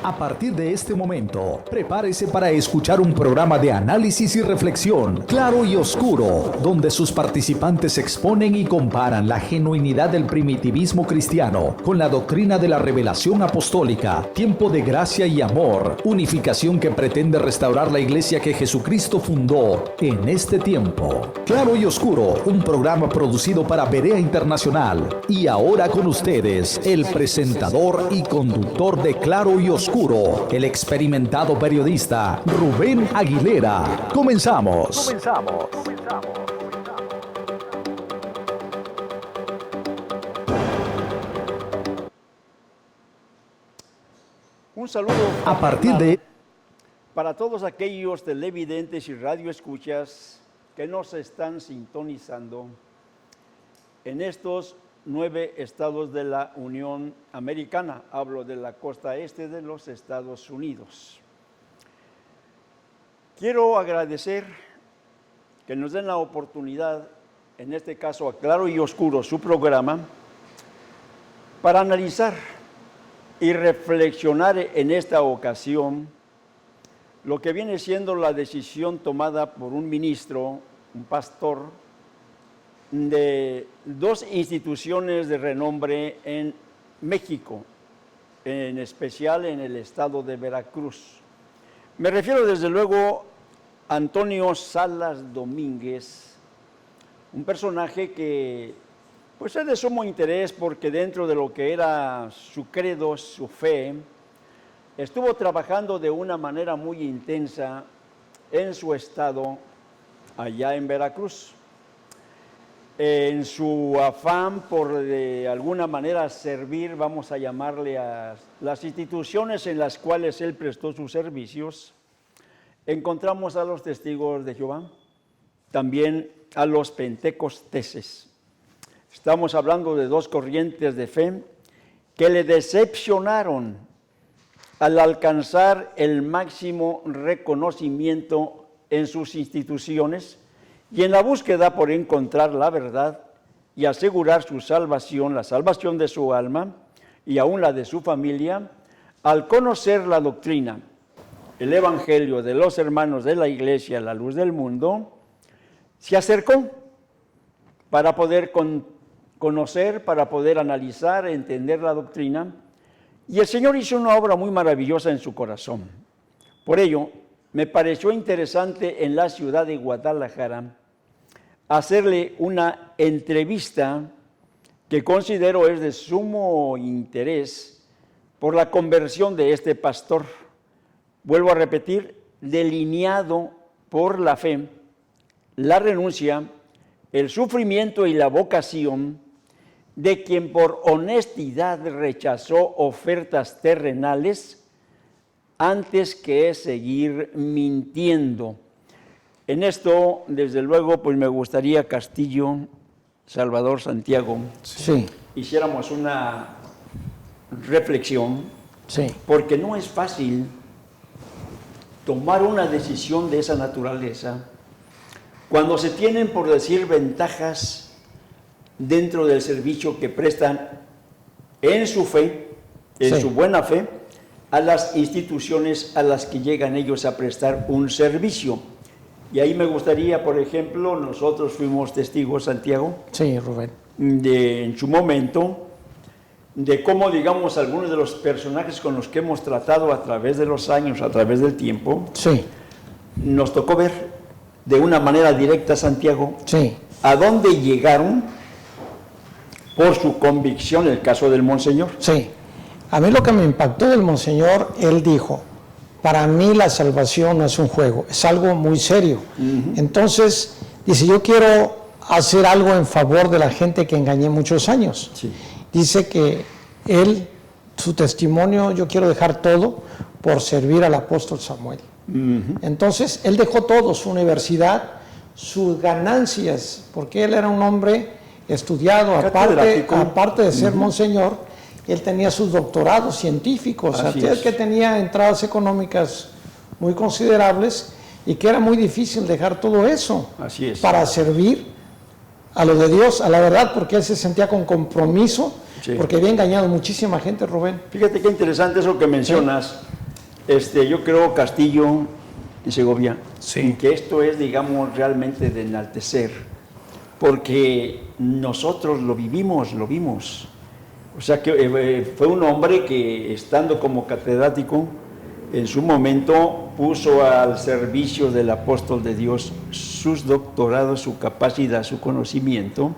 A partir de este momento, prepárese para escuchar un programa de análisis y reflexión, claro y oscuro, donde sus participantes exponen y comparan la genuinidad del primitivismo cristiano con la doctrina de la revelación apostólica, tiempo de gracia y amor, unificación que pretende restaurar la iglesia que Jesucristo fundó en este tiempo. Claro y oscuro, un programa producido para Berea Internacional. Y ahora con ustedes, el presentador y conductor de Claro y Oscuro, el experimentado periodista Rubén Aguilera. Comenzamos. Un saludo a partir de para todos aquellos televidentes y radioescuchas que nos están sintonizando en estos 9 estados de la Unión Americana. Hablo de la costa este de los Estados Unidos. Quiero agradecer que nos den la oportunidad, en este caso a Claro y Oscuro, su programa, para analizar y reflexionar en esta ocasión lo que viene siendo la decisión tomada por un ministro, un pastor, de 2 instituciones de renombre en México, en especial en el estado de Veracruz. Me refiero desde luego a Antonio Salas Domínguez, un personaje que pues es de sumo interés porque dentro de lo que era su credo, su fe, estuvo trabajando de una manera muy intensa en su estado, allá en Veracruz. En su afán por de alguna manera servir, vamos a llamarle a las instituciones en las cuales él prestó sus servicios, encontramos a los testigos de Jehová, también a los pentecosteses. Estamos hablando de 2 corrientes de fe que le decepcionaron al alcanzar el máximo reconocimiento en sus instituciones y en la búsqueda por encontrar la verdad y asegurar su salvación, la salvación de su alma y aún la de su familia, al conocer la doctrina, el evangelio de los hermanos de la iglesia, la luz del mundo, se acercó para poder conocer, para poder analizar, entender la doctrina, y el Señor hizo una obra muy maravillosa en su corazón. Por ello, me pareció interesante en la ciudad de Guadalajara hacerle una entrevista que considero es de sumo interés por la conversión de este pastor. Vuelvo a repetir, delineado por la fe, la renuncia, el sufrimiento y la vocación de quien por honestidad rechazó ofertas terrenales antes que seguir mintiendo. En esto, desde luego, pues me gustaría, Castillo, Salvador, Santiago, sí, hiciéramos una reflexión, sí, porque no es fácil tomar una decisión de esa naturaleza cuando se tienen, por decir, ventajas dentro del servicio que prestan en su fe, en su buena fe, a las instituciones a las que llegan ellos a prestar un servicio. Y ahí me gustaría, por ejemplo, nosotros fuimos testigos, Santiago, sí, Rubén, en su momento, de cómo, digamos, algunos de los personajes con los que hemos tratado a través de los años, a través del tiempo, sí, nos tocó ver de una manera directa, Santiago, sí, a dónde llegaron por su convicción, el caso del Monseñor. sí. A mí lo que me impactó del Monseñor, él dijo, para mí la salvación no es un juego, es algo muy serio. Entonces, dice, yo quiero hacer algo en favor de la gente que engañé muchos años. Sí. Dice que él, su testimonio, yo quiero dejar todo por servir al apóstol Samuel. Entonces, él dejó todo, su universidad, sus ganancias, porque él era un hombre estudiado, aparte de ser monseñor, él tenía sus doctorados científicos, que tenía entradas económicas muy considerables y que era muy difícil dejar todo eso para servir a lo de Dios, a la verdad, porque él se sentía con compromiso, porque había engañado muchísima gente, Rubén. Fíjate qué interesante eso que mencionas. yo creo, Castillo y Segovia, Sí. que esto es, digamos, realmente de enaltecer, porque nosotros lo vimos. O sea que fue un hombre que, estando como catedrático, en su momento puso al servicio del apóstol de Dios sus doctorados, su capacidad, su conocimiento,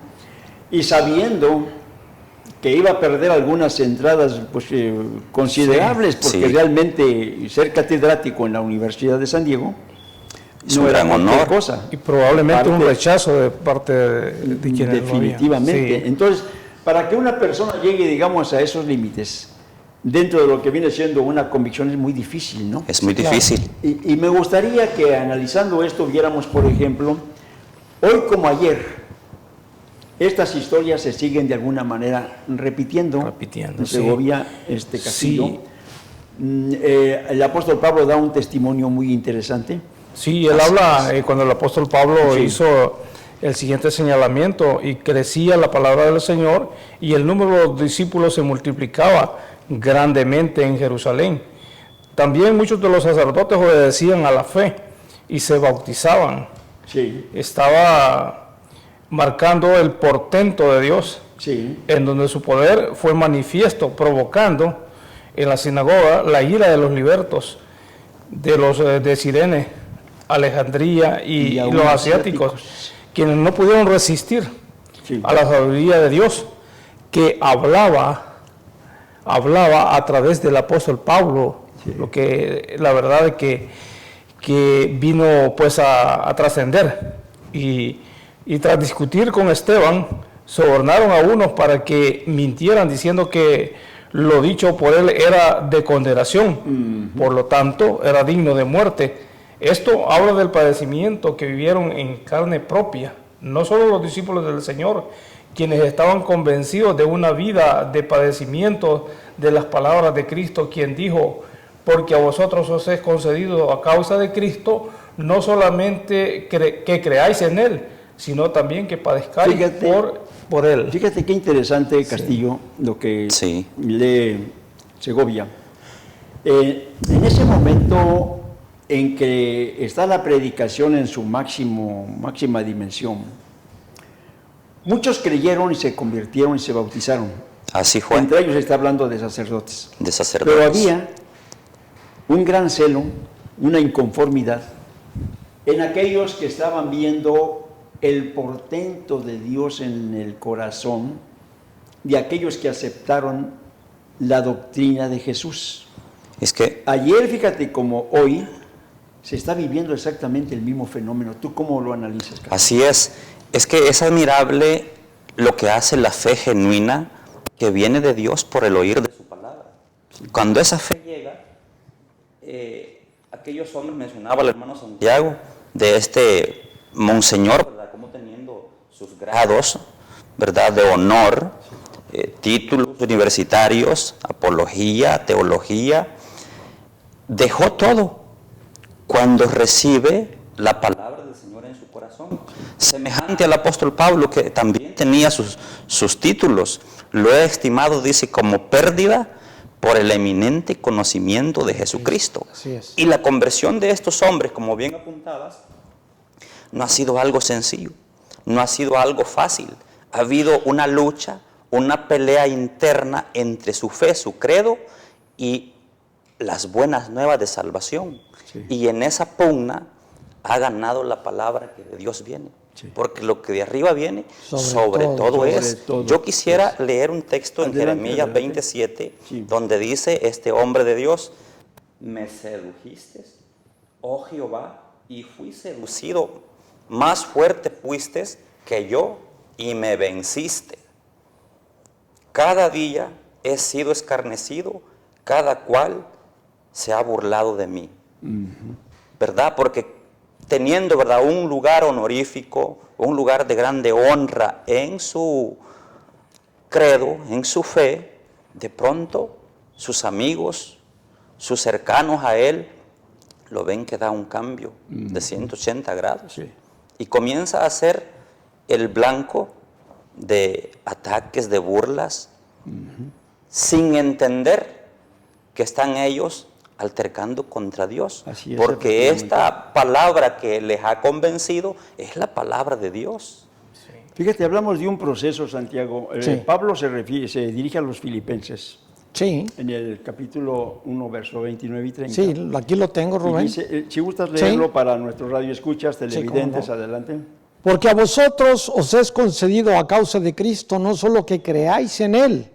y sabiendo que iba a perder algunas entradas pues, considerables, porque sí. realmente ser catedrático en la Universidad de San Diego Es no un era gran cualquier honor. cosa. Y probablemente un Parte- rechazo de parte de quienes lo habían. Definitivamente. Sí. Entonces, para que una persona llegue, digamos, a esos límites, dentro de lo que viene siendo una convicción, es muy difícil, ¿no? Es muy Claro. difícil. Y me gustaría que analizando esto viéramos, por ejemplo, hoy como ayer, estas historias se siguen de alguna manera repitiendo. En Sí. Segovia, Castillo. Sí. El apóstol Pablo da un testimonio muy interesante. Sí, él habla cuando el apóstol Pablo Sí. hizo el siguiente señalamiento: y crecía la palabra del Señor y el número de los discípulos se multiplicaba grandemente en Jerusalén. También muchos de los sacerdotes obedecían a la fe y se bautizaban. Sí, Estaba marcando el portento de Dios, sí, en donde su poder fue manifiesto, provocando en la sinagoga la ira de los libertos, de los de Cirene, Alejandría y aún los asiáticos, quienes no pudieron resistir sí. a la sabiduría de Dios, que hablaba a través del apóstol Pablo, Sí. lo que la verdad es que vino pues a trascender. Y tras discutir con Esteban, sobornaron a unos para que mintieran diciendo que lo dicho por él era de condenación, por lo tanto era digno de muerte. Esto habla del padecimiento que vivieron en carne propia, no solo los discípulos del Señor, quienes estaban convencidos de una vida de padecimiento, de las palabras de Cristo, quien dijo: porque a vosotros os es concedido a causa de Cristo, no solamente que creáis en Él, sino también que padezcáis Fíjate. por Él. Fíjate qué interesante, Castillo, lo que Sí. lee Segovia. En ese momento en que está la predicación en su máxima dimensión, muchos creyeron y se convirtieron y se bautizaron. Así fue. Entre ellos está hablando de sacerdotes. De sacerdotes. Pero había un gran celo, una inconformidad en aquellos que estaban viendo el portento de Dios en el corazón de aquellos que aceptaron la doctrina de Jesús. Es que Ayer, fíjate, como hoy, se está viviendo exactamente el mismo fenómeno. ¿Tú cómo lo analizas, Carlos? así es. Es que es admirable lo que hace la fe genuina que viene de Dios por el oír de su palabra. Cuando esa fe llega, aquellos hombres, mencionaba el hermano Santiago, de este monseñor, ¿verdad? Como teniendo sus grados, ¿verdad? De honor, títulos universitarios, apología, teología, dejó todo cuando recibe la palabra del Señor en su corazón. Semejante al apóstol Pablo, que también tenía sus títulos, lo he estimado, dice, como pérdida por el eminente conocimiento de Jesucristo. Así es. Y la conversión de estos hombres, como bien apuntabas, no ha sido algo sencillo, no ha sido algo fácil. Ha habido una lucha, una pelea interna entre su fe, su credo y las buenas nuevas de salvación. Sí. Y en esa pugna ha ganado la palabra que de Dios viene. Sí. Porque lo que de arriba viene, Sobre todo, todo sobre es. todo. Yo quisiera leer un texto en Adelante, Jeremías adelante. 27, Sí. donde dice este hombre de Dios: me sedujiste, oh Jehová, y fui seducido, más fuerte fuiste que yo, y me venciste. Cada día he sido escarnecido, cada cual se ha burlado de mí. ¿Verdad? Porque teniendo, ¿verdad?, un lugar honorífico, un lugar de grande honra en su credo, en su fe, de pronto sus amigos, sus cercanos a él, lo ven que da un cambio de 180 grados. Sí. Y comienza a ser el blanco de ataques, de burlas, sin entender que están ellos altercando contra Dios. Así es, porque efectivamente. esta palabra que les ha convencido es la palabra de Dios. Fíjate, hablamos de un proceso, Santiago. Sí. Pablo se dirige a los filipenses Sí, en el capítulo 1, verso 29 y 30. sí, aquí lo tengo, Y Rubén. dice, si gustas leerlo Sí. para nuestros radioescuchas, televidentes, cómo no. adelante. Porque a vosotros os es concedido a causa de Cristo no solo que creáis en Él,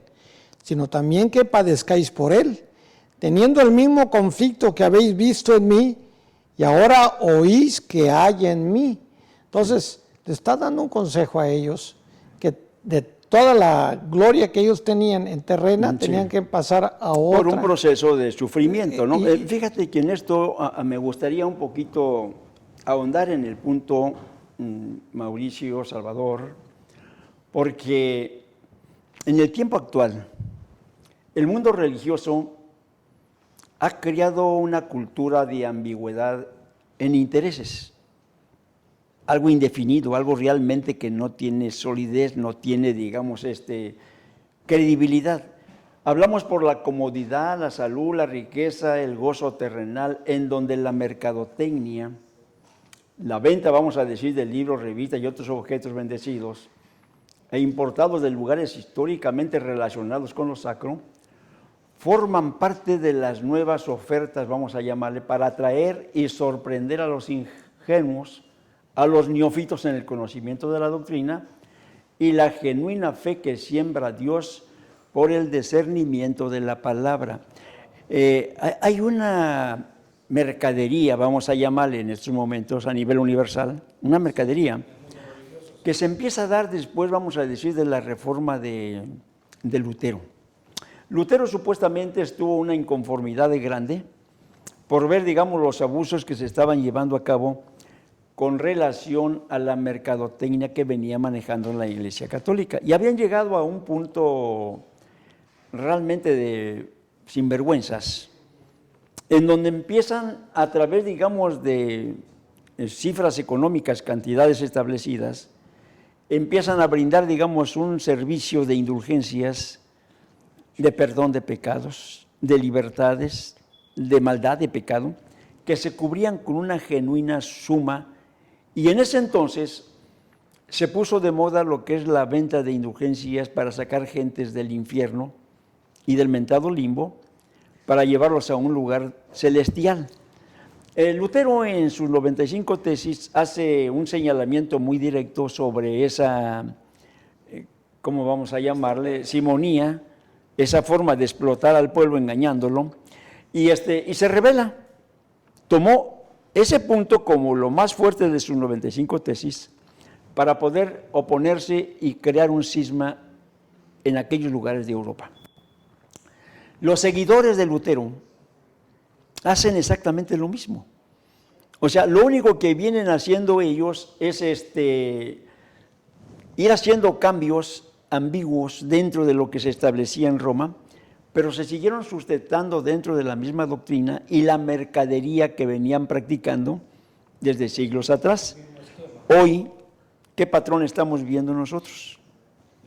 sino también que padezcáis por Él, teniendo el mismo conflicto que habéis visto en mí y ahora oís que hay en mí. Entonces, le está dando un consejo a ellos que de toda la gloria que ellos tenían en terrena, tenían que pasar a otra. Por un proceso de sufrimiento, ¿no? Y- Fíjate que en esto me gustaría un poquito ahondar en el punto, Mauricio, Salvador, porque en el tiempo actual, el mundo religioso ha creado una cultura de ambigüedad en intereses. Algo indefinido, algo realmente que no tiene solidez, no tiene, digamos, credibilidad. Hablamos por la comodidad, la salud, la riqueza, el gozo terrenal, en donde la mercadotecnia, la venta, vamos a decir, de libros, revistas y otros objetos bendecidos, e importados de lugares históricamente relacionados con lo sacro, forman parte de las nuevas ofertas, vamos a llamarle, para atraer y sorprender a los ingenuos, a los neófitos en el conocimiento de la doctrina y la genuina fe que siembra Dios por el discernimiento de la palabra. Hay una mercadería, vamos a llamarle en estos momentos a nivel universal, una mercadería que se empieza a dar después, vamos a decir, de la reforma de Lutero. Lutero supuestamente estuvo una inconformidad de grande por ver, digamos, los abusos que se estaban llevando a cabo con relación a la mercadotecnia que venía manejando la Iglesia Católica. Y habían llegado a un punto realmente de sinvergüenzas, en donde empiezan a través, digamos, de cifras económicas, cantidades establecidas, empiezan a brindar, digamos, un servicio de indulgencias, de perdón de pecados, de libertades, de maldad de pecado, que se cubrían con una genuina suma. Y en ese entonces se puso de moda lo que es la venta de indulgencias para sacar gentes del infierno y del mentado limbo para llevarlos a un lugar celestial. Lutero en sus 95 tesis hace un señalamiento muy directo sobre esa, ¿cómo vamos a llamarle?, simonía, esa forma de explotar al pueblo engañándolo, y se revela. Tomó ese punto como lo más fuerte de sus 95 tesis para poder oponerse y crear un cisma en aquellos lugares de Europa. Los seguidores de Lutero hacen exactamente lo mismo. O sea, lo único que vienen haciendo ellos es ir haciendo cambios ambiguos dentro de lo que se establecía en Roma, pero se siguieron sustentando dentro de la misma doctrina y la mercadería que venían practicando desde siglos atrás. Hoy, ¿qué patrón estamos viendo nosotros?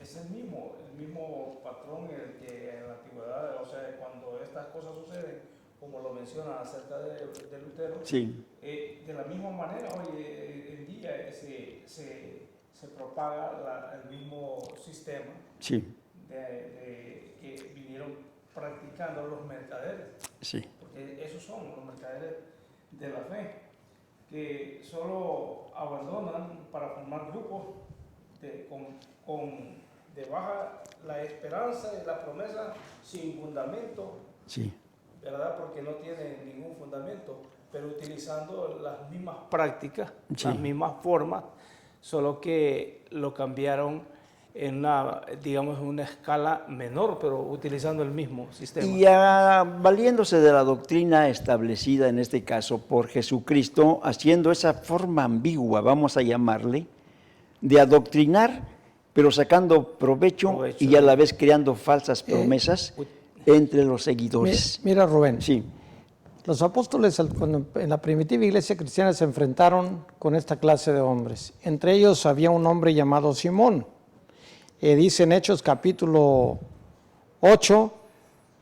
Es el mismo patrón que en la antigüedad, o sea, cuando estas cosas suceden, como lo menciona acerca de Lutero, Sí. De la misma manera hoy en día se propaga el mismo sistema Sí, que vinieron practicando los mercaderes, sí. porque esos son los mercaderes de la fe, que solo abandonan para formar grupos de baja la esperanza y la promesa sin fundamento, Sí. ¿verdad? Porque no tienen ningún fundamento, pero utilizando las mismas prácticas, Sí. las mismas formas, solo que lo cambiaron en una escala menor, pero utilizando el mismo sistema. Y valiéndose de la doctrina establecida, en este caso, por Jesucristo, haciendo esa forma ambigua, vamos a llamarle, de adoctrinar, pero sacando provecho y a la vez creando falsas promesas entre los seguidores. Mira, Rubén, Sí, los apóstoles en la primitiva iglesia cristiana se enfrentaron con esta clase de hombres. Entre ellos había un hombre llamado Simón. Dice en Hechos capítulo 8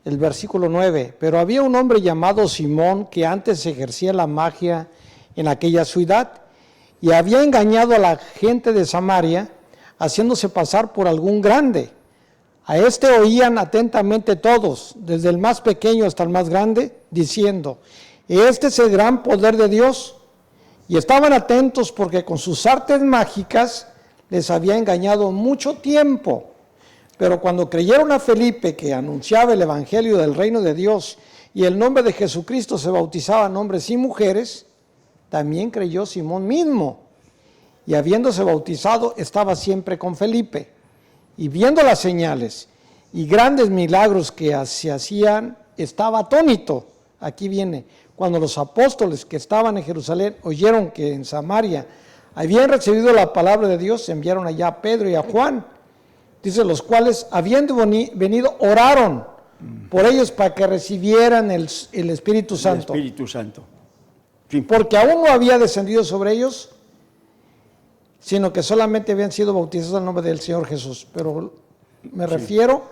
el versículo 9. Pero había un hombre llamado Simón que antes ejercía la magia en aquella ciudad y había engañado a la gente de Samaria, haciéndose pasar por algún grande. A este oían atentamente todos, desde el más pequeño hasta el más grande, diciendo: este es el gran poder de Dios. Y estaban atentos porque con sus artes mágicas les había engañado mucho tiempo. Pero cuando creyeron a Felipe, que anunciaba el evangelio del reino de Dios, y el nombre de Jesucristo se bautizaban hombres y mujeres, también creyó Simón mismo. Y habiéndose bautizado, estaba siempre con Felipe. Y viendo las señales y grandes milagros que se hacían, estaba atónito. Aquí viene: cuando los apóstoles que estaban en Jerusalén oyeron que en Samaria habían recibido la palabra de Dios, enviaron allá a Pedro y a Juan. Dice: los cuales, habiendo venido, oraron por ellos para que recibieran el Espíritu Santo. El Espíritu Santo. Sí. Porque aún no había descendido sobre ellos, sino que solamente habían sido bautizados en el nombre del Señor Jesús. Pero me refiero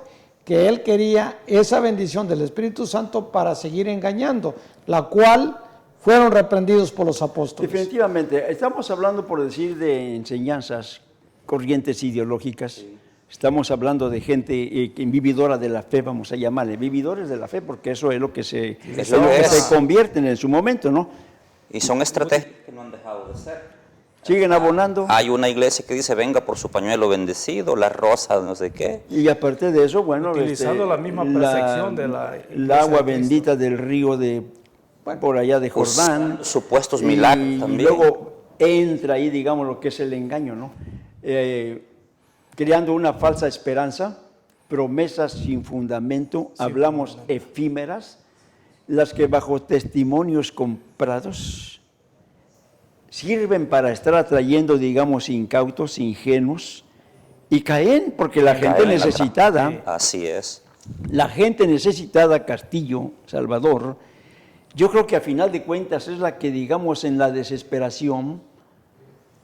que él quería esa bendición del Espíritu Santo para seguir engañando, la cual fueron reprendidos por los apóstoles. Definitivamente, estamos hablando, por decir, de enseñanzas, corrientes ideológicas. Sí. Estamos hablando de gente vividora de la fe, vamos a llamarle, vividores de la fe, porque eso es lo que se convierten en su momento, ¿no? Y son estrategias que no han dejado de ser. Siguen abonando. Hay una iglesia que dice: venga por su pañuelo bendecido, la rosa, no sé qué. Y aparte de eso, bueno, utilizando la misma percepción de el agua bendita del río de por allá de Jordán. Supuestos milagros también. Y luego entra ahí, digamos, lo que es el engaño, ¿no? Creando una falsa esperanza, promesas sin fundamento, hablamos efímeras, las que bajo testimonios comprados sirven para estar atrayendo, digamos, incautos, ingenuos, y caen porque la gente necesitada, sí. Así es. La gente necesitada, Castillo, Salvador, yo creo que a final de cuentas es la que, digamos, en la desesperación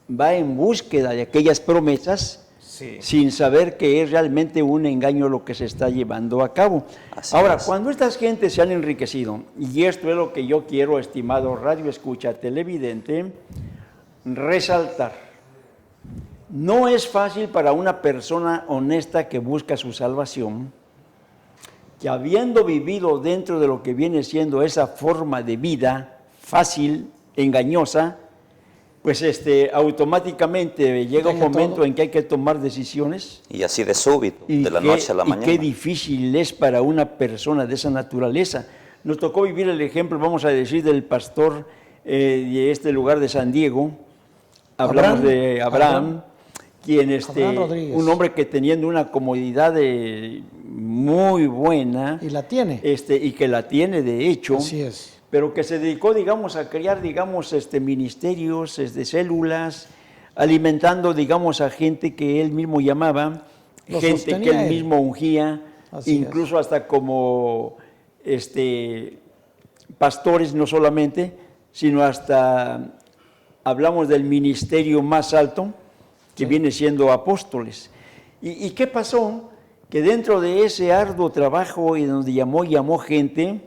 va en búsqueda de aquellas promesas, sí, sin saber que es realmente un engaño lo que se está llevando a cabo. Ahora, cuando estas gentes se han enriquecido, y esto es lo que yo quiero, estimado radio escucha, televidente, resaltar: no es fácil para una persona honesta que busca su salvación, que habiendo vivido dentro de lo que viene siendo esa forma de vida fácil, engañosa, pues automáticamente llega un momento en que hay que tomar decisiones. Y así de súbito, de la noche a la mañana. Y qué difícil es para una persona de esa naturaleza. Nos tocó vivir el ejemplo, vamos a decir, del pastor de este lugar de San Diego. Hablamos de Abraham, quien un hombre que teniendo una comodidad muy buena. Y la tiene. Y que la tiene, de hecho. Así es. Pero que se dedicó, digamos, a crear, digamos, ministerios, células, alimentando, digamos, a gente que él mismo llamaba, gente que él mismo ungía, incluso hasta como pastores, no solamente, sino hasta, hablamos del ministerio más alto, que viene siendo apóstoles. ¿Y qué pasó? Que dentro de ese arduo trabajo y donde llamó gente,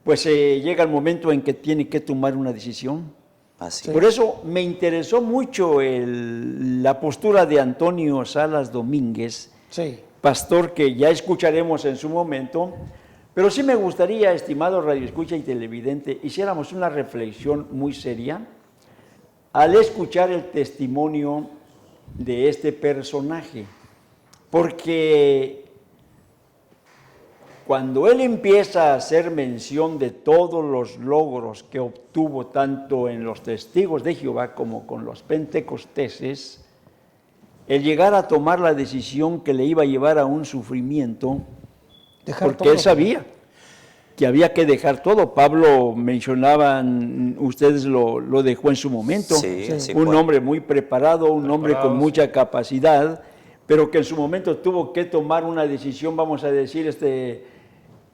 pues llega el momento en que tiene que tomar una decisión. Así. Por eso me interesó mucho la postura de Antonio Salas Domínguez, pastor que ya escucharemos en su momento, pero sí me gustaría, estimado radioescucha y televidente, hiciéramos una reflexión muy seria al escuchar el testimonio de este personaje, porque cuando él empieza a hacer mención de todos los logros que obtuvo tanto en los testigos de Jehová como con los pentecosteses, el llegar a tomar la decisión que le iba a llevar a un sufrimiento, porque él sabía que había que dejar todo. Pablo, mencionaban, ustedes lo dejó en su momento, un hombre muy preparado, un hombre con mucha capacidad, pero que en su momento tuvo que tomar una decisión, vamos a decir,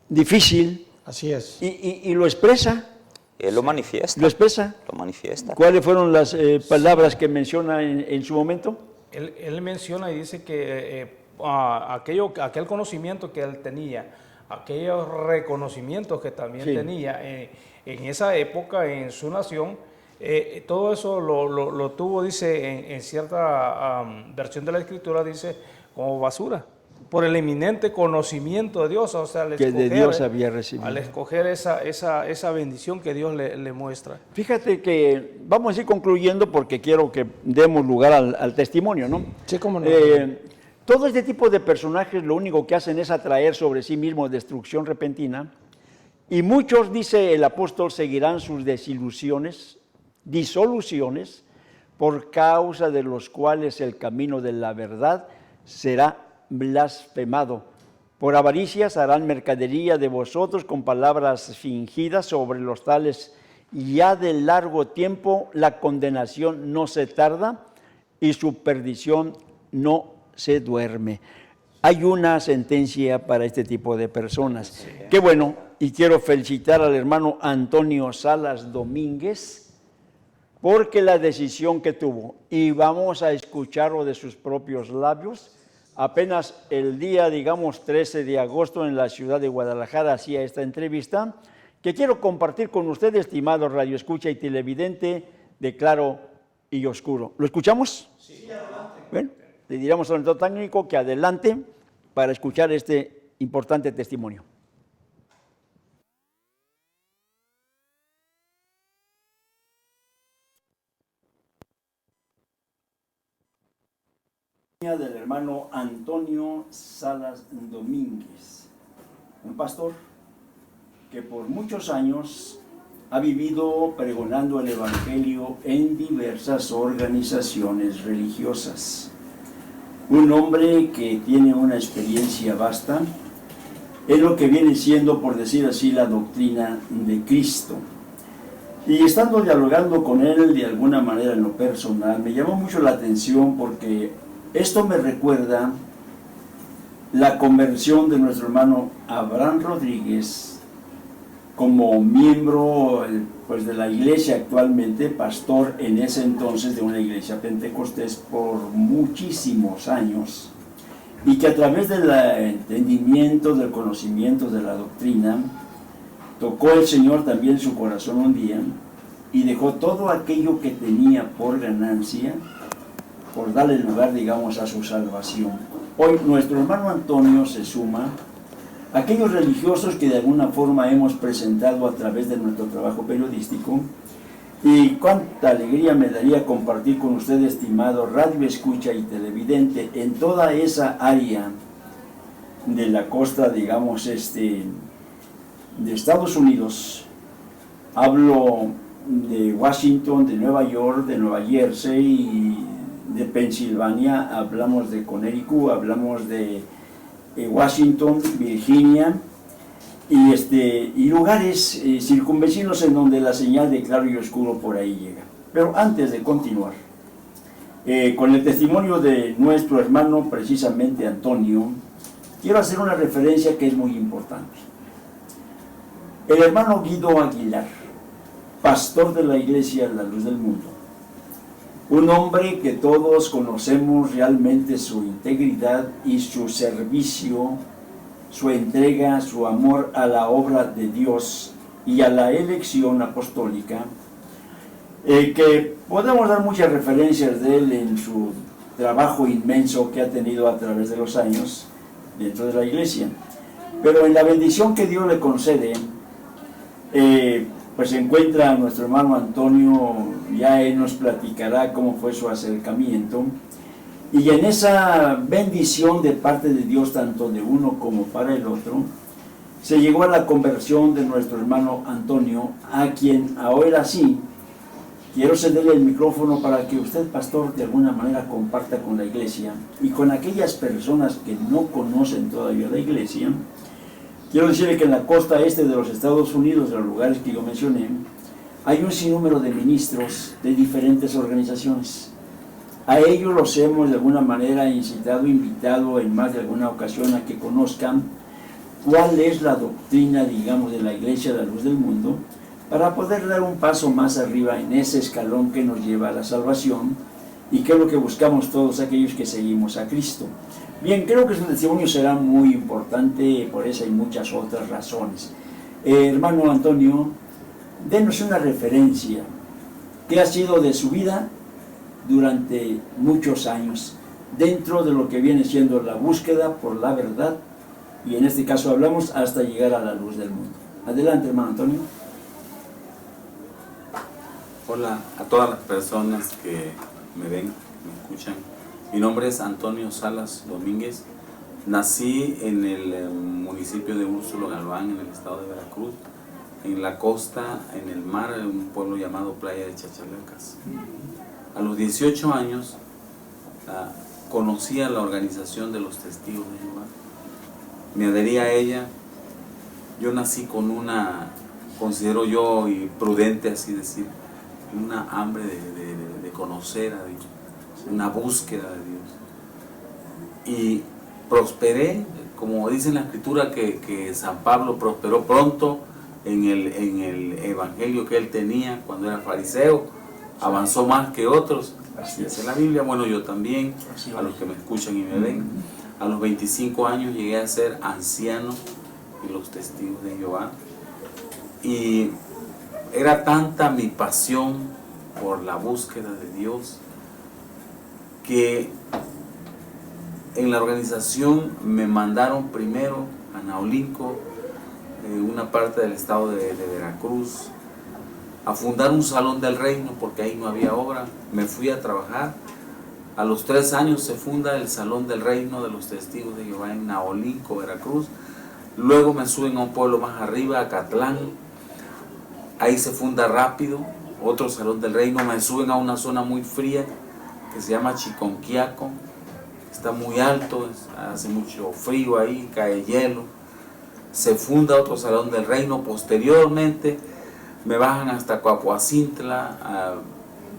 difícil. Así es. Y lo expresa. Él lo manifiesta. Lo expresa. Lo manifiesta. ¿Cuáles fueron las palabras que menciona en su momento? Él menciona y dice que aquel conocimiento que él tenía aquellos reconocimientos que también Sí. tenía en esa época en su nación, todo eso lo tuvo, dice, en cierta versión de la Escritura, dice, como basura, por el eminente conocimiento de Dios, o sea, Que de Dios había recibido. al escoger esa bendición que Dios le muestra. Fíjate que vamos a ir concluyendo porque quiero que demos lugar al testimonio, ¿no? Sí, cómo no. Todo este tipo de personajes lo único que hacen es atraer sobre sí mismos destrucción repentina, y muchos, dice el apóstol, seguirán sus disoluciones, por causa de los cuales el camino de la verdad será blasfemado. Por avaricias harán mercadería de vosotros con palabras fingidas, sobre los tales ya de largo tiempo la condenación no se tarda y su perdición no se duerme. Hay una sentencia para este tipo de personas. Sí. Qué bueno, y quiero felicitar al hermano Antonio Salas Domínguez porque la decisión que tuvo, y vamos a escucharlo de sus propios labios, apenas el día, digamos, 13 de agosto en la ciudad de Guadalajara hacía esta entrevista, que quiero compartir con usted, estimado radio escucha y televidente de Claro y Oscuro. ¿Lo escuchamos? Sí, adelante. Bueno, le diríamos al doctor técnico que adelante para escuchar este importante testimonio. Del hermano Antonio Salas Domínguez, un pastor que por muchos años ha vivido pregonando el Evangelio en diversas organizaciones religiosas. Un hombre que tiene una experiencia vasta en lo que viene siendo, por decir así, la doctrina de Cristo. Y estando dialogando con él de alguna manera en lo personal, me llamó mucho la atención porque esto me recuerda la conversión de nuestro hermano Abraham Rodríguez como miembro pues, de la iglesia actualmente, pastor en ese entonces de una iglesia pentecostés por muchísimos años, y que a través del entendimiento, del conocimiento de la doctrina, tocó el Señor también su corazón un día y dejó todo aquello que tenía por ganancia, por darle lugar, digamos, a su salvación. Hoy nuestro hermano Antonio se suma a aquellos religiosos que de alguna forma hemos presentado a través de nuestro trabajo periodístico, y cuánta alegría me daría compartir con usted, estimado radio escucha y televidente, en toda esa área de la costa, digamos, de Estados Unidos. Hablo de Washington, de Nueva York, de Nueva Jersey y de Pensilvania, hablamos de Connecticut, hablamos de Washington, Virginia, y lugares circunvecinos en donde la señal de Claro y Oscuro por ahí llega. Pero antes de continuar, con el testimonio de nuestro hermano, precisamente Antonio, quiero hacer una referencia que es muy importante. El hermano Guido Aguilar, pastor de la iglesia La Luz del Mundo, un hombre que todos conocemos realmente su integridad y su servicio, su entrega, su amor a la obra de Dios y a la elección apostólica, que podemos dar muchas referencias de él en su trabajo inmenso que ha tenido a través de los años dentro de la iglesia. Pero en la bendición que Dios le concede, pues se encuentra nuestro hermano Antonio, ya él nos platicará cómo fue su acercamiento, y en esa bendición de parte de Dios, tanto de uno como para el otro, se llegó a la conversión de nuestro hermano Antonio, a quien ahora sí quiero cederle el micrófono para que usted, pastor, de alguna manera comparta con la iglesia y con aquellas personas que no conocen todavía la iglesia. Quiero decirle que en la costa este de los Estados Unidos, de los lugares que yo mencioné, hay un sinnúmero de ministros de diferentes organizaciones. A ellos los hemos de alguna manera incitado, invitado en más de alguna ocasión a que conozcan cuál es la doctrina, digamos, de la Iglesia de la Luz del Mundo, para poder dar un paso más arriba en ese escalón que nos lleva a la salvación y que es lo que buscamos todos aquellos que seguimos a Cristo. Bien, creo que su testimonio será muy importante por esa y muchas otras razones. Hermano Antonio, denos una referencia. ¿Qué ha sido de su vida durante muchos años dentro de lo que viene siendo la búsqueda por la verdad? Y en este caso hablamos hasta llegar a la luz del mundo. Adelante, hermano Antonio. Hola a todas las personas que me ven, me escuchan. Mi nombre es Antonio Salas Domínguez. Nací en el municipio de Úrsulo Galván, en el estado de Veracruz, en la costa, en el mar, en un pueblo llamado Playa de Chachalacas. A los 18 años conocí a la organización de los Testigos de Jehová. Me adherí a ella. Yo nací con una, considero yo, y prudente así decir, una hambre de conocer a Dios, una búsqueda de Dios. Y prosperé, como dice en la Escritura, que San Pablo prosperó pronto en el evangelio que él tenía cuando era fariseo, avanzó más que otros. Así dice la Biblia. Bueno, yo también, a los que me escuchan y me ven, a los 25 años llegué a ser anciano en los Testigos de Jehová. Y era tanta mi pasión por la búsqueda de Dios que en la organización me mandaron primero a Naolinco, una parte del estado de Veracruz, a fundar un salón del reino porque ahí no había obra. Me fui a trabajar. A los 3 años se funda el Salón del Reino de los Testigos de Jehová en Naolinco, Veracruz. Luego me suben a un pueblo más arriba, a Catlán. Ahí se funda rápido otro Salón del Reino. Me suben a una zona muy fría que se llama Chiconquiaco. Está muy alto, hace mucho frío ahí, cae hielo. Se funda otro Salón del Reino. Posteriormente me bajan hasta Coahuacintla,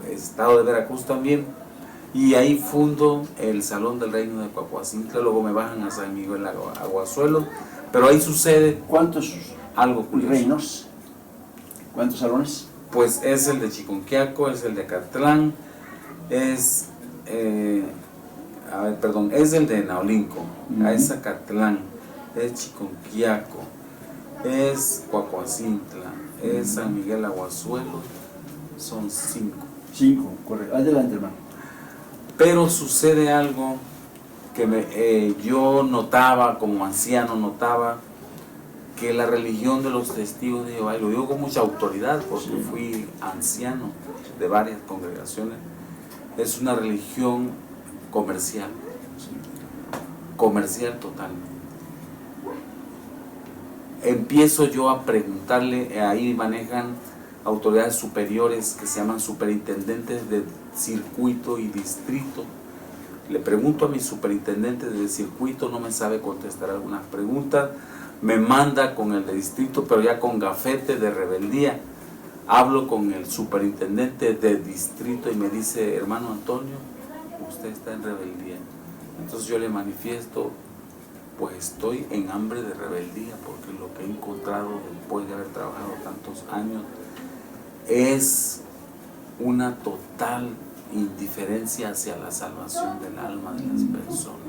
estado de Veracruz también, y ahí fundo el Salón del Reino de Coahuacintla. Luego me bajan a San Miguel Aguazuelo, pero ahí sucede ¿Cuántos algo curioso. reinos? ¿Cuántos salones? Pues es el de Chiconquiaco, es el de Catlán, es es el de Naolinco, es Zacatlán, es Chiconquiaco, es Coahuacintla, es San Miguel Aguazuelo. Son 5. 5, correcto. Adelante, hermano. Pero sucede algo que yo notaba, como anciano notaba, que la religión de los Testigos de Jehová, y lo digo con mucha autoridad porque fui anciano de varias congregaciones, es una religión comercial, comercial total. Empiezo yo a preguntarle, ahí manejan autoridades superiores que se llaman superintendentes de circuito y distrito. Le pregunto a mi superintendente de circuito, no me sabe contestar algunas preguntas, me manda con el de distrito, pero ya con gafete de rebeldía. Hablo con el superintendente de distrito y me dice: hermano Antonio, usted está en rebeldía. Entonces yo le manifiesto: pues estoy en hambre de rebeldía, porque lo que he encontrado después de haber trabajado tantos años es una total indiferencia hacia la salvación del alma de las personas.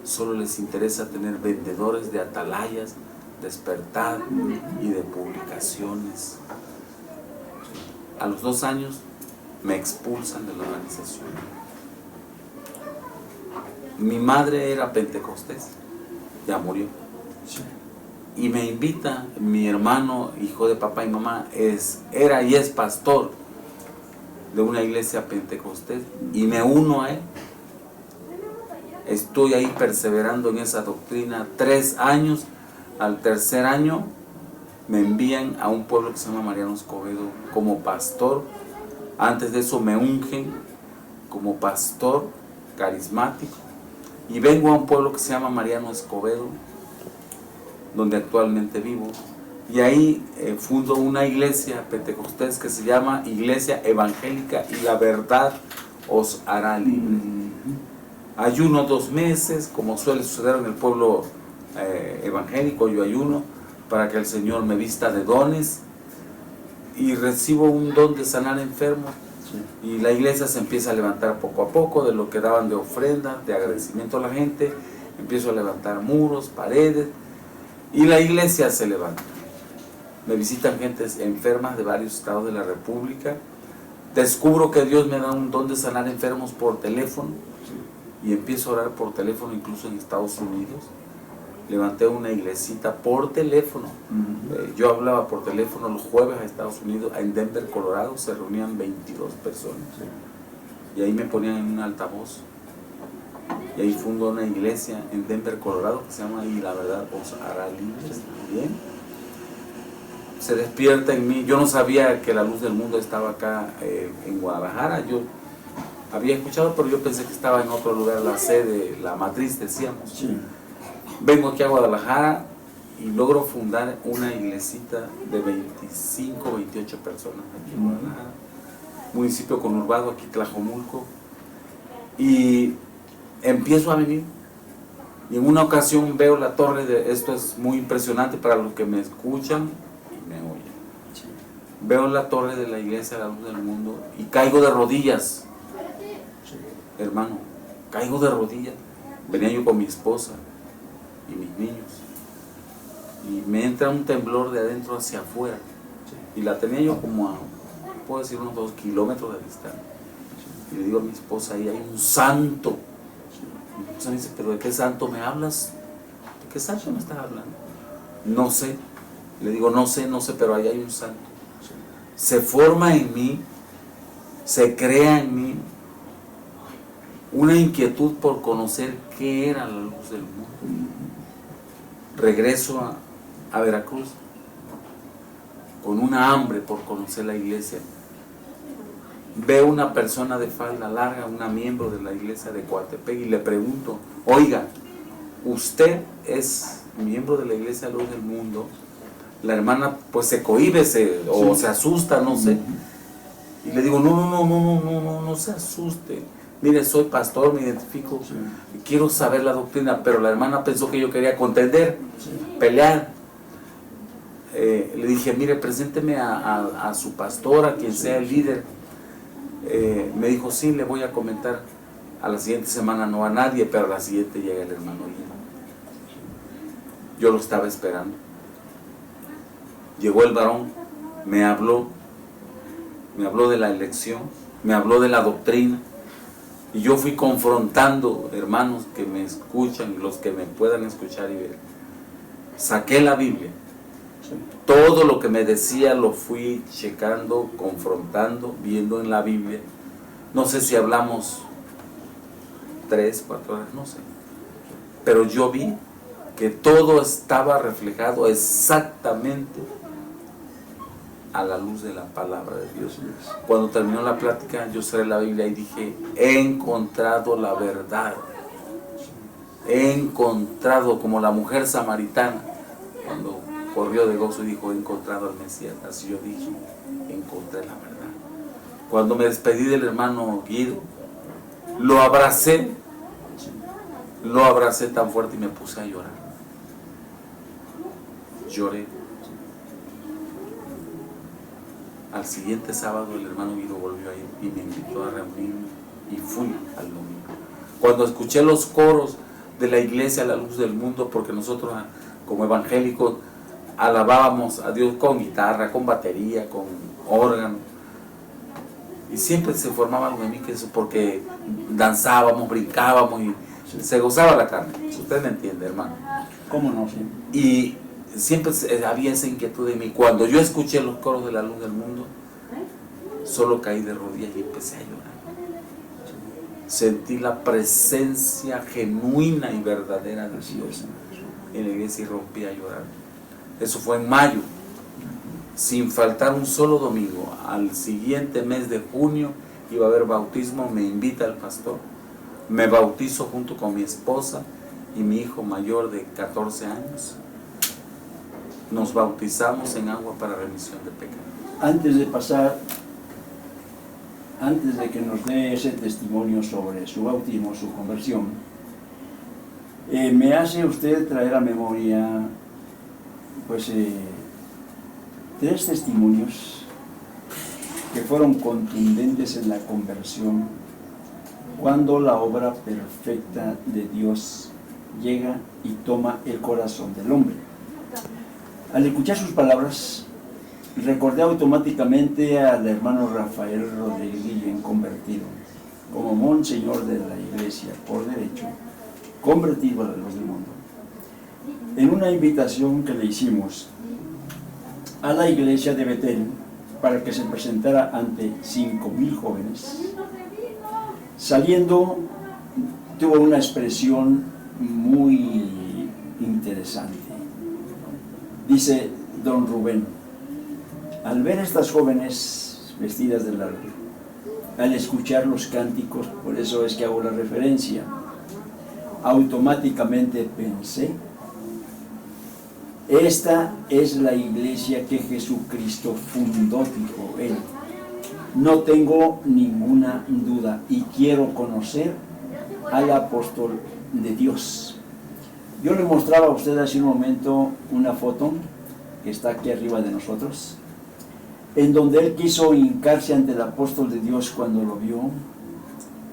Solo les interesa tener vendedores de atalayas, despertar y de publicaciones. A los 2 años me expulsan de la organización. Mi madre era pentecostés, ya murió. Y me invita, mi hermano, hijo de papá y mamá, era y es pastor de una iglesia pentecostés, y me uno a él. Estoy ahí perseverando en esa doctrina 3 años. Al 3er año me envían a un pueblo que se llama Mariano Escobedo como pastor. Antes de eso me ungen como pastor carismático, y vengo a un pueblo que se llama Mariano Escobedo, donde actualmente vivo, y ahí fundo una iglesia pentecostés que se llama Iglesia Evangélica y la Verdad os hará libre. Ayuno 2 meses, como suele suceder en el pueblo evangélico. Yo ayuno para que el Señor me vista de dones, y recibo un don de sanar enfermos. Y la iglesia se empieza a levantar poco a poco de lo que daban de ofrenda, de agradecimiento a la gente. Empiezo a levantar muros, paredes, y la iglesia se levanta. Me visitan gentes enfermas de varios estados de la República. Descubro que Dios me da un don de sanar enfermos por teléfono, y empiezo a orar por teléfono incluso en Estados Unidos. Levanté una iglesita por teléfono. Yo hablaba por teléfono los jueves a Estados Unidos, en Denver, Colorado, se reunían 22 personas. Y ahí me ponían en un altavoz. Y ahí fundó una iglesia en Denver, Colorado, que se llama Y la Verdad os hará libres también. Se despierta en mí. Yo no sabía que la luz del mundo estaba acá en Guadalajara. Yo había escuchado, pero yo pensé que estaba en otro lugar, la sede, la matriz, decíamos. Sí. Vengo aquí a Guadalajara y logro fundar una iglesita de 25, 28 personas aquí en Guadalajara. Municipio conurbado, aquí Tlajomulco. Y empiezo a venir. Y en una ocasión veo la torre de... Esto es muy impresionante para los que me escuchan y me oyen. Veo la torre de la iglesia La Luz del Mundo y caigo de rodillas. Hermano, caigo de rodillas. Venía yo con mi esposa y mis niños, y me entra un temblor de adentro hacia afuera, y la tenía yo como a, puedo decir, unos 2 kilómetros de distancia. Y le digo a mi esposa, ahí hay un santo. Mi esposa me dice, ¿pero de qué santo me hablas? ¿De qué santo me estás hablando? No sé. Le digo, no sé, pero ahí hay un santo. Se forma en mí, se crea en mí una inquietud por conocer qué era la luz del mundo. Regreso a Veracruz con una hambre por conocer la iglesia. Veo una persona de falda larga, una miembro de la iglesia de Coatepec, y le pregunto, oiga, ¿usted es miembro de la iglesia Luz del Mundo? La hermana pues se cohíbe, se asusta, no sé. Y le digo, no se asuste. Mire, soy pastor, me identifico, quiero saber la doctrina, pero la hermana pensó que yo quería contender, pelear. Le dije, mire, presénteme a su pastor, a quien sea el líder. Me dijo, sí, le voy a comentar. A la siguiente semana no a nadie, pero a la siguiente llega el hermano Lino. Yo lo estaba esperando. Llegó el varón, me habló de la elección, me habló de la doctrina. Y yo fui confrontando, hermanos que me escuchan, los que me puedan escuchar y ver. Saqué la Biblia. Todo lo que me decía lo fui checando, confrontando, viendo en la Biblia. No sé si hablamos 3, 4 horas, no sé. Pero yo vi que todo estaba reflejado exactamente a la luz de la palabra de Dios. Cuando terminó la plática, yo cerré la Biblia y dije, he encontrado la verdad. He encontrado, como la mujer samaritana, cuando corrió de gozo y dijo, he encontrado al Mesías. Así yo dije, encontré la verdad. Cuando me despedí del hermano Guido, lo abracé tan fuerte y me puse a llorar. Lloré. Al siguiente sábado el hermano Guido volvió a ir y me invitó a reunirme y fui al domingo. Cuando escuché los coros de la iglesia La Luz del Mundo, porque nosotros como evangélicos alabábamos a Dios con guitarra, con batería, con órgano, y siempre se formaba algo en mí que eso, porque danzábamos, brincábamos y se gozaba la carne. Usted me entiende, hermano. ¿Cómo no? Sí. Y siempre había esa inquietud en mí. Cuando yo escuché los coros de La Luz del Mundo, solo caí de rodillas y empecé a llorar. Sentí la presencia genuina y verdadera de Dios en la iglesia y rompí a llorar. Eso fue en mayo, sin faltar un solo domingo. Al siguiente mes de junio iba a haber bautismo, me invita el pastor, me bautizo junto con mi esposa y mi hijo mayor de 14 años. Nos bautizamos en agua para remisión de pecados. Antes de que nos dé ese testimonio sobre su bautismo, su conversión, me hace usted traer a memoria, pues, 3 testimonios que fueron contundentes en la conversión cuando la obra perfecta de Dios llega y toma el corazón del hombre. Al escuchar sus palabras, recordé automáticamente al hermano Rafael Rodríguez Guillén, convertido como monseñor de la iglesia por derecho, convertido a la luz del mundo, en una invitación que le hicimos a la iglesia de Betel para que se presentara ante 5,000 jóvenes. Saliendo, tuvo una expresión muy interesante. Dice don Rubén: al ver a estas jóvenes vestidas de largo, al escuchar los cánticos, por eso es que hago la referencia, automáticamente pensé, esta es la iglesia que Jesucristo fundó, dijo él. No tengo ninguna duda y quiero conocer al apóstol de Dios. Yo le mostraba a usted hace un momento una foto que está aquí arriba de nosotros, en donde él quiso hincarse ante el apóstol de Dios cuando lo vio,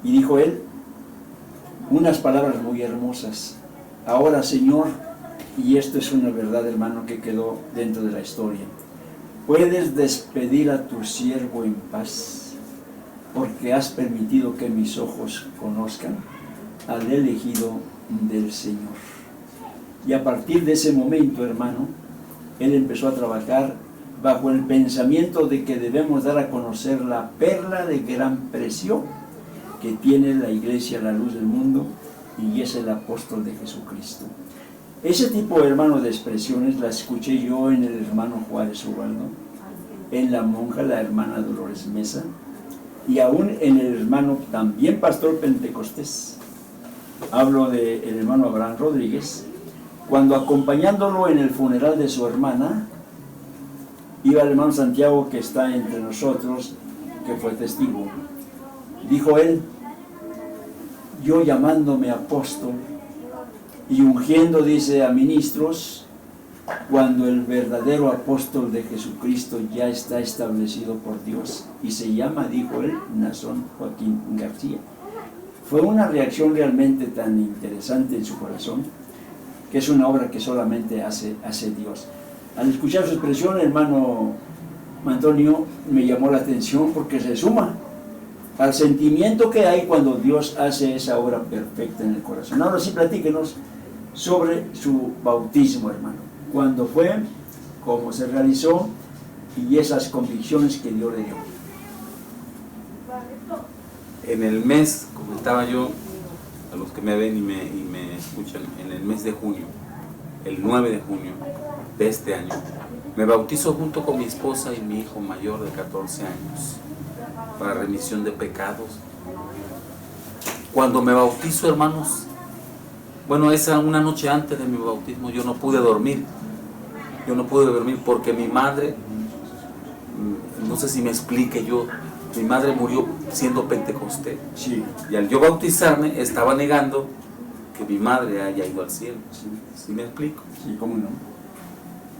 y dijo él unas palabras muy hermosas: ahora, Señor, y esto es una verdad, hermano, que quedó dentro de la historia, puedes despedir a tu siervo en paz, porque has permitido que mis ojos conozcan al elegido del Señor. Y a partir de ese momento, hermano, él empezó a trabajar bajo el pensamiento de que debemos dar a conocer la perla de gran precio que tiene la iglesia, la luz del mundo, y es el apóstol de Jesucristo. Ese tipo, hermano, de expresiones la escuché yo en el hermano Juárez Ubaldo, en la monja, la hermana Dolores Mesa, y aún en el hermano, también pastor pentecostés. Hablo del hermano Abraham Rodríguez, cuando acompañándolo en el funeral de su hermana, iba el hermano Santiago, que está entre nosotros, que fue testigo. Dijo él: yo llamándome apóstol y ungiendo, dice, a ministros, cuando el verdadero apóstol de Jesucristo ya está establecido por Dios y se llama, dijo él, Nazón Joaquín García. Fue una reacción realmente tan interesante en su corazón, que es una obra que solamente hace Dios. Al escuchar su expresión, hermano Antonio, me llamó la atención porque se suma al sentimiento que hay cuando Dios hace esa obra perfecta en el corazón. Ahora sí, platíquenos sobre su bautismo, hermano. ¿Cuándo fue? ¿Cómo se realizó? Y esas convicciones que Dios le dio. En el mes, comentaba yo a los que me ven y me escuchan, en el mes de junio, el 9 de junio de este año, me bautizo junto con mi esposa y mi hijo mayor de 14 años para remisión de pecados. Cuando me bautizo, hermanos, bueno, esa una noche antes de mi bautismo yo no pude dormir. Yo no pude dormir porque mi madre, no sé si me explique yo, mi madre murió siendo pentecostés. Sí. Y al yo bautizarme estaba negando que mi madre haya ido al cielo. ¿Sí me explico? Sí, cómo no.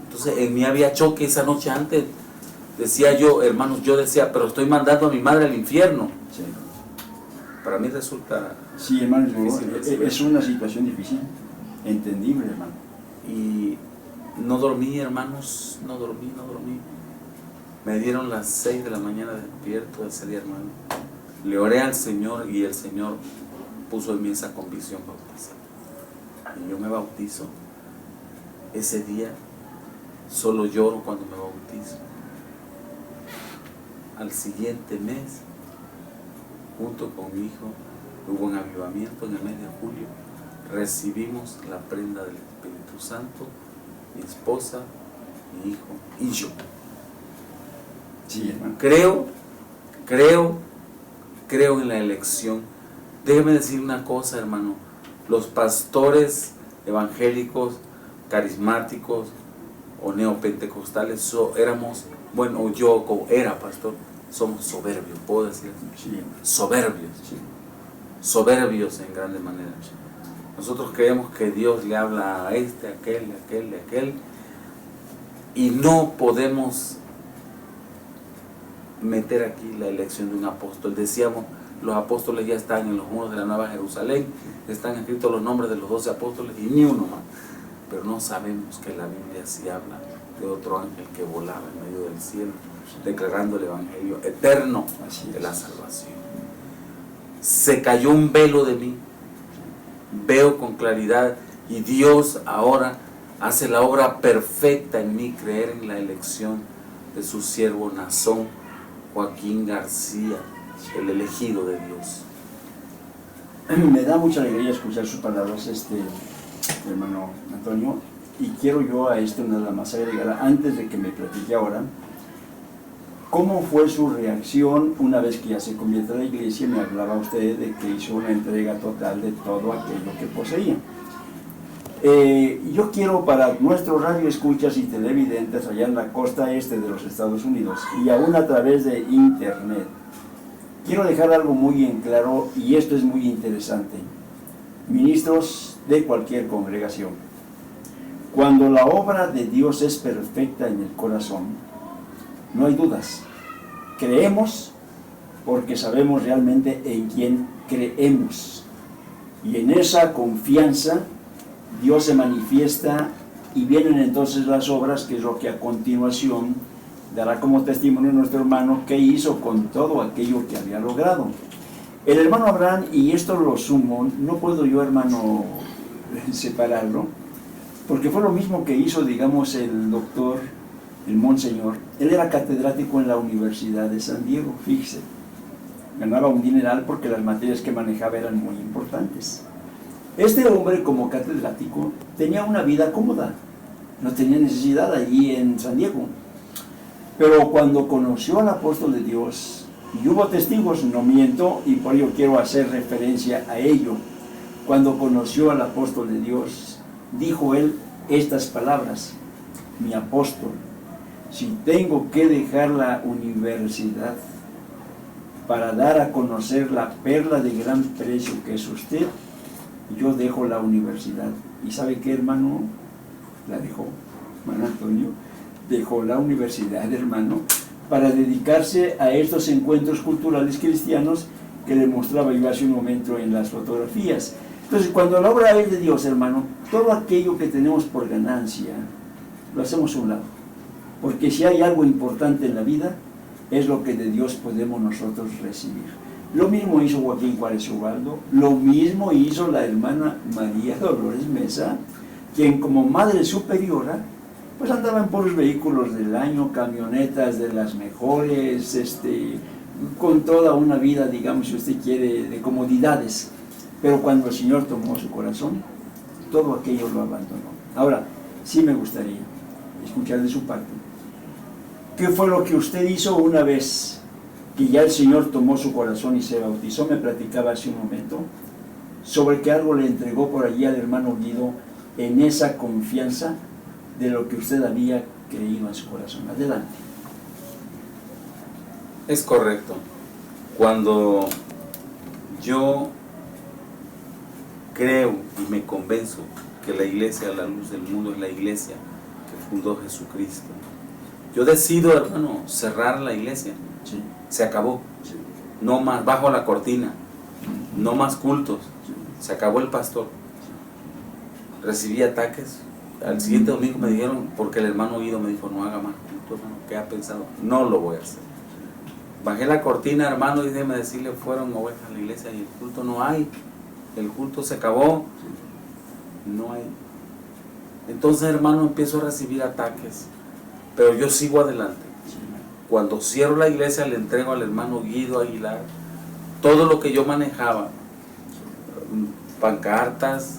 Entonces en mí había choque esa noche antes. Decía yo, hermanos, yo decía, pero estoy mandando a mi madre al infierno. Sí. Para mí resulta... Sí, hermano, difícil, es una situación difícil, entendible, hermano. Y no dormí, hermanos, no dormí. Me dieron las 6 de la mañana despierto ese día, hermano. Le oré al Señor y el Señor puso en mí esa convicción bautizada. Y yo me bautizo. Ese día solo lloro cuando me bautizo. Al siguiente mes, junto con mi hijo, hubo un avivamiento en el mes de julio. Recibimos la prenda del Espíritu Santo, mi esposa, mi hijo y yo. Sí, hermano. Creo en la elección. Déjeme decir una cosa, hermano. Los pastores evangélicos, carismáticos o neopentecostales éramos, bueno, yo como era pastor, somos soberbios, ¿puedo decir? Sí, hermano. Soberbios. Sí. Soberbios en grandes maneras. Nosotros creemos que Dios le habla a este, aquel, y no podemos meter aquí la elección de un apóstol. Decíamos, los apóstoles ya están en los muros de la Nueva Jerusalén, están escritos los nombres de los 12 apóstoles y ni uno más. Pero no sabemos que la Biblia sí habla de otro ángel que volaba en medio del cielo, declarando el evangelio eterno de la salvación. Se cayó un velo de mí, veo con claridad, y Dios ahora hace la obra perfecta en mí, creer en la elección de su siervo Nazón Joaquín García, el elegido de Dios. Me da mucha alegría escuchar sus palabras, hermano Antonio, y quiero yo a esto nada más agregar, antes de que me platique ahora, ¿cómo fue su reacción una vez que ya se convierte a la iglesia? Me hablaba usted de que hizo una entrega total de todo aquello que poseía. Yo quiero para nuestros radioescuchas y televidentes allá en la costa este de los Estados Unidos y aún a través de internet, quiero dejar algo muy en claro, y esto es muy interesante. Ministros de cualquier congregación, cuando la obra de Dios es perfecta en el corazón, no hay dudas. Creemos porque sabemos realmente en quién creemos. Y en esa confianza Dios se manifiesta y vienen entonces las obras, que es lo que a continuación dará como testimonio nuestro hermano que hizo con todo aquello que había logrado. El hermano Abraham, y esto lo sumo, no puedo yo, hermano, separarlo, porque fue lo mismo que hizo, digamos, el doctor, el monseñor. Él era catedrático en la Universidad de San Diego, fíjese. Ganaba un dineral porque las materias que manejaba eran muy importantes. Este hombre, como catedrático, tenía una vida cómoda, no tenía necesidad allí en San Diego. Pero cuando conoció al apóstol de Dios, y hubo testigos, no miento, y por ello quiero hacer referencia a ello, cuando conoció al apóstol de Dios, dijo él estas palabras: mi apóstol, si tengo que dejar la universidad para dar a conocer la perla de gran precio que es usted, yo dejo la universidad. ¿Y sabe qué, hermano? La dejó, hermano Antonio, dejó la universidad, hermano, para dedicarse a estos encuentros culturales cristianos que le mostraba yo hace un momento en las fotografías. Entonces, cuando la obra es de Dios, hermano, todo aquello que tenemos por ganancia, lo hacemos a un lado. Porque si hay algo importante en la vida, es lo que de Dios podemos nosotros recibir. Lo mismo hizo Joaquín Juárez Ubaldo, lo mismo hizo la hermana María Dolores Mesa, quien como madre superiora, pues andaba en puros vehículos del año, camionetas de las mejores, con toda una vida, digamos, si usted quiere, de comodidades. Pero cuando el Señor tomó su corazón, todo aquello lo abandonó. Ahora, sí me gustaría escuchar de su parte, ¿qué fue lo que usted hizo una vez que ya el Señor tomó su corazón y se bautizó? Me platicaba hace un momento sobre que algo le entregó por allí al hermano Guido en esa confianza de lo que usted había creído en su corazón. Adelante. Es correcto. Cuando yo creo y me convenzo que la iglesia, la luz del mundo, es la iglesia que fundó Jesucristo, yo decido, hermano, cerrar la iglesia. Sí. Se acabó. Sí. No más, bajo la cortina. No más cultos. Se acabó el pastor. Recibí ataques. Al siguiente domingo me dijeron, porque el hermano Guido me dijo, no haga más culto, hermano. ¿Qué ha pensado? No lo voy a hacer. Bajé la cortina, hermano, y déjeme decirle, fueron ovejas a la iglesia y el culto no hay. El culto se acabó. No hay. Entonces, hermano, empiezo a recibir ataques. Pero yo sigo adelante. Cuando cierro la iglesia, le entrego al hermano Guido Aguilar todo lo que yo manejaba, pancartas,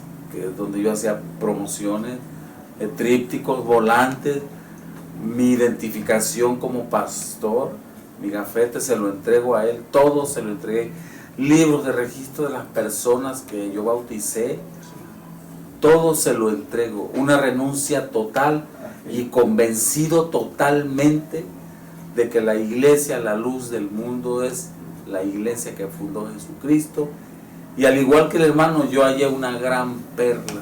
donde yo hacía promociones, trípticos, volantes, mi identificación como pastor, mi gafete, se lo entrego a él, todo se lo entregué, libros de registro de las personas que yo bauticé, todo se lo entrego, una renuncia total y convencido totalmente de que la iglesia, la luz del mundo, es la iglesia que fundó Jesucristo. Y al igual que el hermano, yo hallé una gran perla,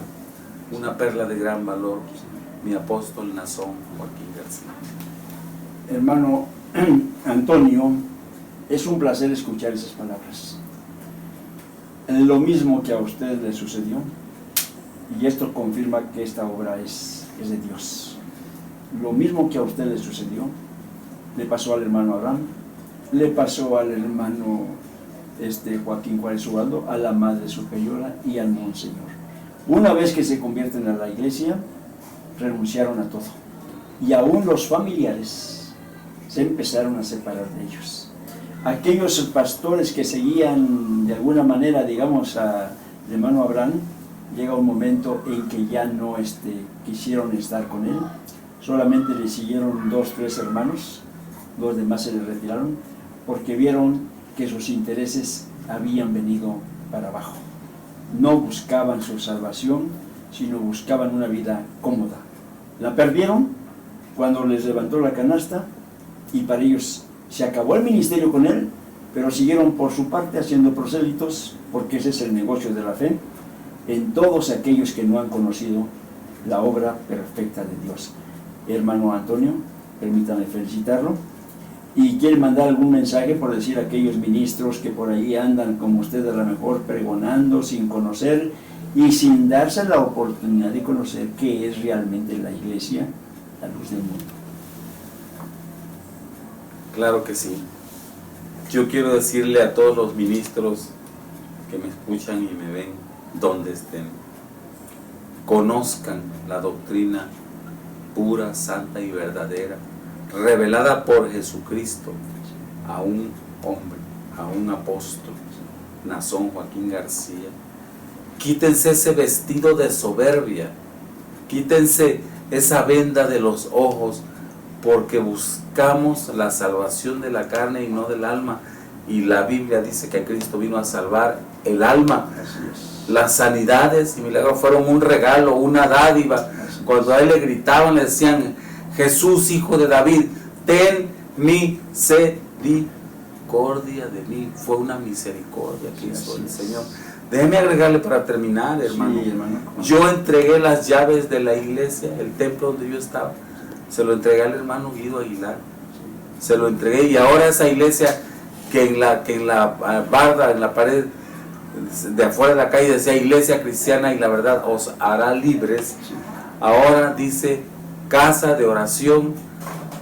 una perla de gran valor, mi apóstol Nazón Joaquín García. Hermano, Antonio, es un placer escuchar esas palabras. Lo mismo que a usted le sucedió, y esto confirma que esta obra es de Dios. Lo mismo que a usted le sucedió, le pasó al hermano Abraham, le pasó al hermano Joaquín Juárez Ubaldo, a la Madre Superiora y al Monseñor. Una vez que se convierten a la iglesia, renunciaron a todo. Y aún los familiares se empezaron a separar de ellos. Aquellos pastores que seguían de alguna manera, digamos, al hermano Abraham, llega un momento en que ya no quisieron estar con él. Solamente le siguieron 2, 3 hermanos, los demás se le retiraron, porque vieron que sus intereses habían venido para abajo. No buscaban su salvación, sino buscaban una vida cómoda. La perdieron cuando les levantó la canasta, y para ellos se acabó el ministerio con él, pero siguieron por su parte haciendo prosélitos, porque ese es el negocio de la fe, en todos aquellos que no han conocido la obra perfecta de Dios. Hermano Antonio, permítame felicitarlo. Y quiere mandar algún mensaje, por decir, a aquellos ministros que por ahí andan como usted a lo mejor pregonando sin conocer y sin darse la oportunidad de conocer qué es realmente la iglesia, la luz del mundo. Claro que sí. Yo quiero decirle a todos los ministros que me escuchan y me ven, donde estén, conozcan la doctrina pura, santa y verdadera, revelada por Jesucristo a un hombre, a un apóstol, Nazón Joaquín García. Quítense ese vestido de soberbia, quítense esa venda de los ojos, porque buscamos la salvación de la carne y no del alma, y la Biblia dice que Cristo vino a salvar el alma. Las sanidades y milagros fueron un regalo, una dádiva. Cuando a él le gritaban, le decían: Jesús, hijo de David, ten misericordia de mí. Fue una misericordia que hizo el Señor. Déjeme agregarle para terminar, hermano. Sí, hermano. Yo entregué las llaves de la iglesia, el templo donde yo estaba. Se lo entregué al hermano Guido Aguilar. Se lo entregué, y ahora esa iglesia que en la barda, en la pared de afuera de la calle decía Iglesia Cristiana y la Verdad os hará libres, ahora dice Casa de Oración,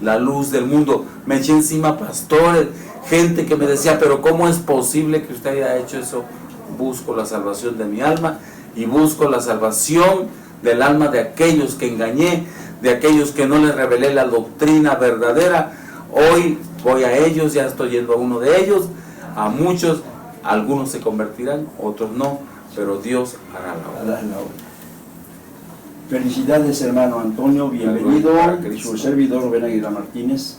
la Luz del Mundo. Me eché encima pastores, gente que me decía: pero ¿cómo es posible que usted haya hecho eso? Busco la salvación de mi alma, y busco la salvación del alma de aquellos que engañé, de aquellos que no les revelé la doctrina verdadera. Hoy voy a ellos, ya estoy yendo a uno de ellos, a muchos. Algunos se convertirán, otros no, pero Dios hará la obra. Felicidades, hermano Antonio, bienvenido. Su servidor Rubén Aguilar Martínez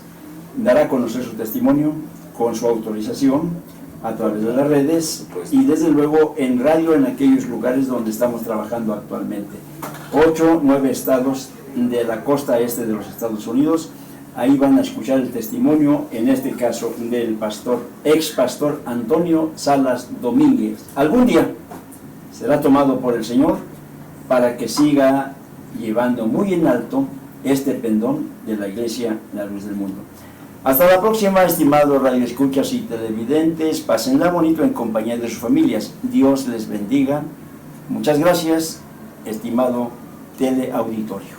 dará a conocer su testimonio con su autorización a través de las redes y desde luego en radio en aquellos lugares donde estamos trabajando actualmente. 8, 9 estados de la costa este de los Estados Unidos. Ahí van a escuchar el testimonio, en este caso del ex pastor Antonio Salas Domínguez. Algún día será tomado por el Señor para que siga llevando muy en alto este pendón de la iglesia, la luz del mundo. Hasta la próxima, estimados radioescuchas y televidentes. Pásenla bonito en compañía de sus familias. Dios les bendiga. Muchas gracias, estimado teleauditorio.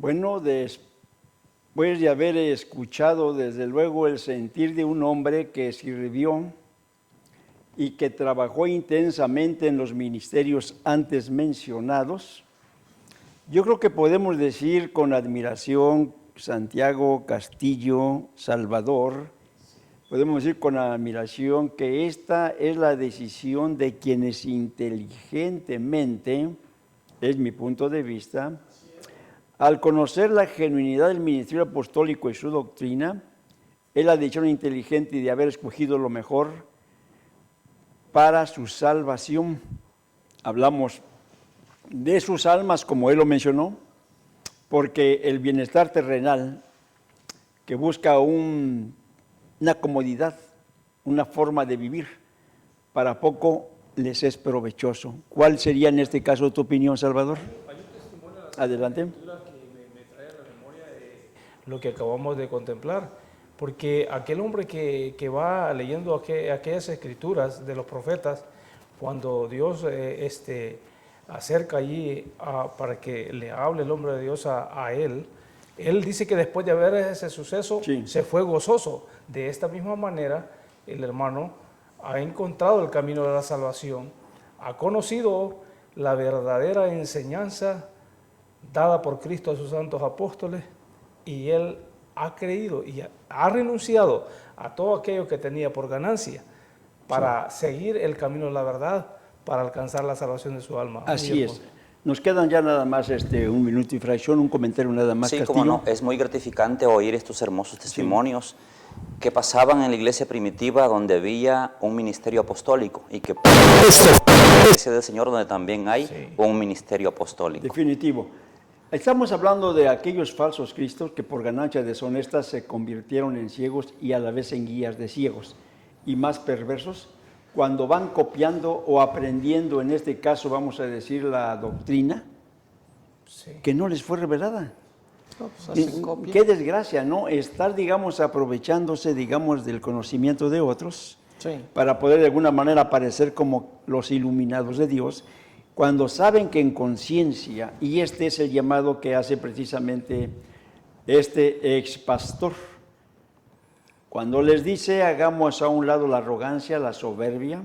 Bueno, después de haber escuchado desde luego el sentir de un hombre que sirvió y que trabajó intensamente en los ministerios antes mencionados, yo creo que podemos decir con admiración Santiago Castillo Salvador, podemos decir con admiración que esta es la decisión de quienes inteligentemente, es mi punto de vista, al conocer la genuinidad del ministerio apostólico y su doctrina, es la decisión inteligente de haber escogido lo mejor para su salvación. Hablamos de sus almas, como él lo mencionó, porque el bienestar terrenal que busca una comodidad, una forma de vivir, para poco les es provechoso. ¿Cuál sería en este caso tu opinión, Salvador? Adelante. Lo que acabamos de contemplar, porque aquel hombre que va leyendo aquellas escrituras de los profetas, cuando Dios acerca allí para que le hable el hombre de Dios a él dice que después de ver ese suceso, sí, se fue gozoso. De esta misma manera, el hermano ha encontrado el camino de la salvación, ha conocido la verdadera enseñanza dada por Cristo a sus santos apóstoles, y él ha creído y ha renunciado a todo aquello que tenía por ganancia para seguir el camino de la verdad, para alcanzar la salvación de su alma. Así es. Nos quedan ya nada más un minuto y fracción, un comentario nada más. Sí, Castillo. como no, es muy gratificante oír estos hermosos testimonios que pasaban en la iglesia primitiva, donde había un ministerio apostólico, y que la iglesia del Señor, donde también hay un ministerio apostólico. Definitivo. Estamos hablando de aquellos falsos cristos que por ganancias deshonestas se convirtieron en ciegos y a la vez en guías de ciegos, y más perversos cuando van copiando o aprendiendo, en este caso vamos a decir la doctrina, que no les fue revelada. No, pues hacen copia. Qué desgracia, ¿no? Estar, digamos, aprovechándose, digamos, del conocimiento de otros para poder de alguna manera parecer como los iluminados de Dios, cuando saben que en conciencia, y este es el llamado que hace precisamente este ex pastor, cuando les dice hagamos a un lado la arrogancia, la soberbia,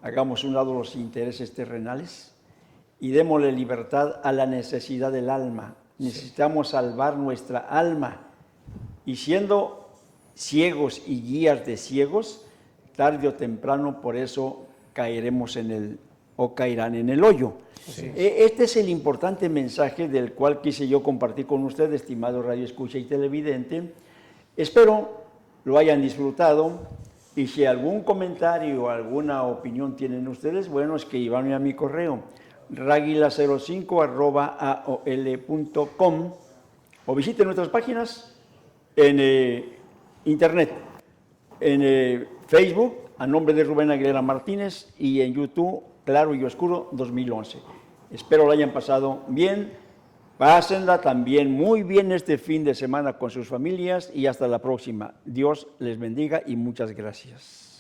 hagamos a un lado los intereses terrenales y démosle libertad a la necesidad del alma. Necesitamos salvar nuestra alma, y siendo ciegos y guías de ciegos, tarde o temprano por eso caeremos caerán en el hoyo. Este es el importante mensaje del cual quise yo compartir con usted, estimado radio escucha y televidente. Espero lo hayan disfrutado, y si algún comentario o alguna opinión tienen ustedes, bueno, escribanme a mi correo raguila05@aol.com, o visiten nuestras páginas en internet, en Facebook a nombre de Rubén Aguilera Martínez, y en YouTube Claro y Oscuro 2011. Espero lo hayan pasado bien, pásenla también muy bien este fin de semana con sus familias, y hasta la próxima. Dios les bendiga y muchas gracias.